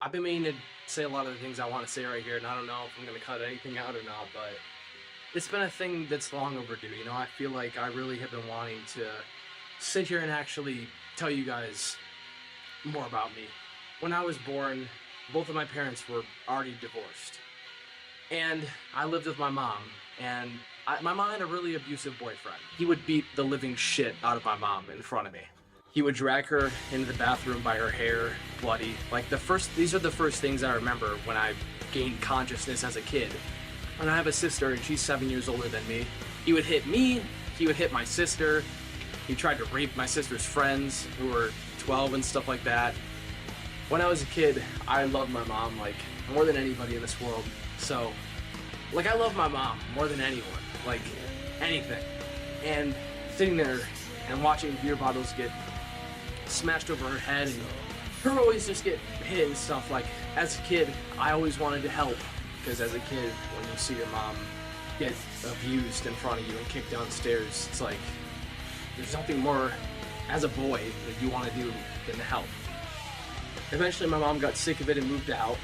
I've been meaning to say a lot of the things I want to say right here, and I don't know if I'm going to cut anything out or not, but it's been a thing that's long overdue. I feel like I really have been wanting to sit here and actually tell you guys more about me. When I was born, both of my parents were already divorced. And I lived with my mom, and my mom had a really abusive boyfriend. He would beat the living shit out of my mom in front of me. He would drag her into the bathroom by her hair, bloody. These are the first things I remember when I gained consciousness as a kid. And I have a sister, and she's 7 years older than me. He would hit me, he would hit my sister. He tried to rape my sister's friends, who were 12 and stuff like that. When I was a kid, I loved my mom, more than anybody in this world. So, I love my mom more than anyone, anything. And sitting there and watching beer bottles get smashed over her head and her always just get hit and stuff, as a kid, I always wanted to help. Because as a kid, when you see your mom get abused in front of you and kicked downstairs, it's there's nothing more, as a boy, that you want to do than to help. Eventually, my mom got sick of it and moved out,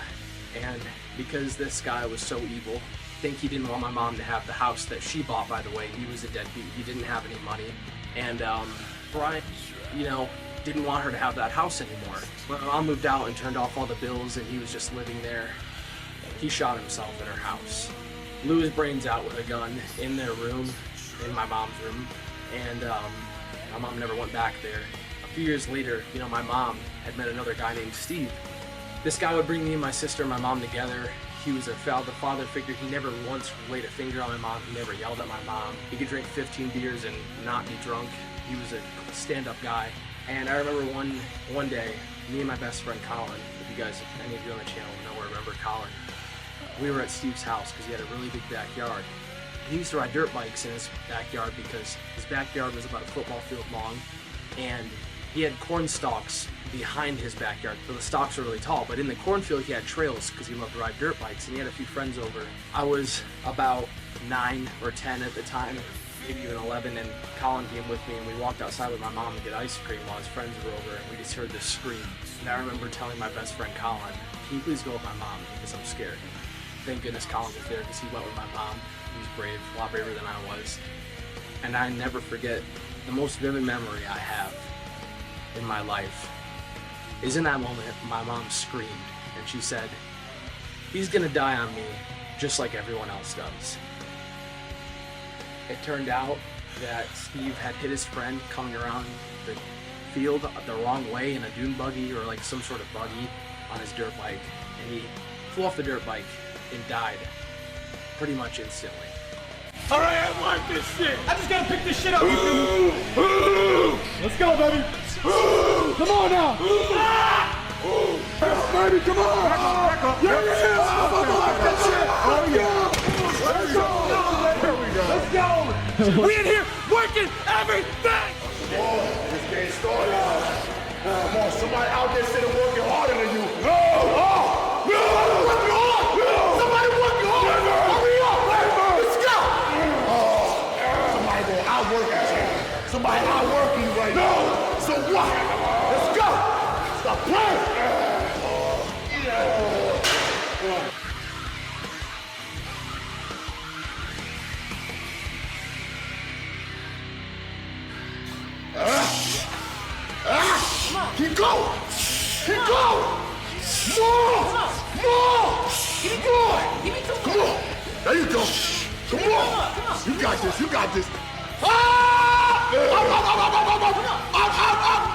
and because this guy was so evil, I think he didn't want my mom to have the house that she bought, by the way. He was a deadbeat. He didn't have any money. And Brian, didn't want her to have that house anymore. When my mom moved out and turned off all the bills and he was just living there, he shot himself in her house. Blew his brains out with a gun in their room, in my mom's room, and my mom never went back there. A few years later, my mom had met another guy named Steve. This guy would bring me and my sister and my mom together. He was the father figure. He never once laid a finger on my mom. He never yelled at my mom. He could drink 15 beers and not be drunk. He was a stand-up guy. And I remember one day, me and my best friend Colin, any of you on the channel know or remember Colin, we were at Steve's house because he had a really big backyard. He used to ride dirt bikes in his backyard because his backyard was about a football field long, and he had corn stalks behind his backyard. So the stalks were really tall, but in the cornfield he had trails because he loved to ride dirt bikes, and he had a few friends over. I was about 9 or 10 at the time, maybe even 11, and Colin came with me, and we walked outside with my mom to get ice cream while his friends were over, and we just heard this scream. And I remember telling my best friend Colin, "Can you please go with my mom because I'm scared?" Thank goodness Colin was there because he went with my mom. He was brave, a lot braver than I was. And I never forget, the most vivid memory I have in my life is in that moment my mom screamed and she said, "He's gonna die on me just like everyone else does." It turned out that Steve had hit his friend coming around the field the wrong way in a dune buggy or some sort of buggy on his dirt bike, and he flew off the dirt bike and died pretty much instantly. Alright, I like this shit! I just gotta pick this shit up, you feel me? Let's go, baby! Come on now! Baby, come on! Back up! Yeah! I like that shit! Let's go! There we go! Let's go! We in here working everything! This game started. Come on, somebody out there sitting working harder than you. No! Oh! No! Somebody working hard! No! Somebody working hard! Hurry up! Let's go! Oh! Somebody gonna outwork you. Somebody outworking you right now. No! So what? Let's go! Stop playing! Keep going! Keep going! More! More! More! Come on! There you go! Come on! You got this! You got this! Ah! Up! Up! Up! Up! Up! Up! Up! Up! Up!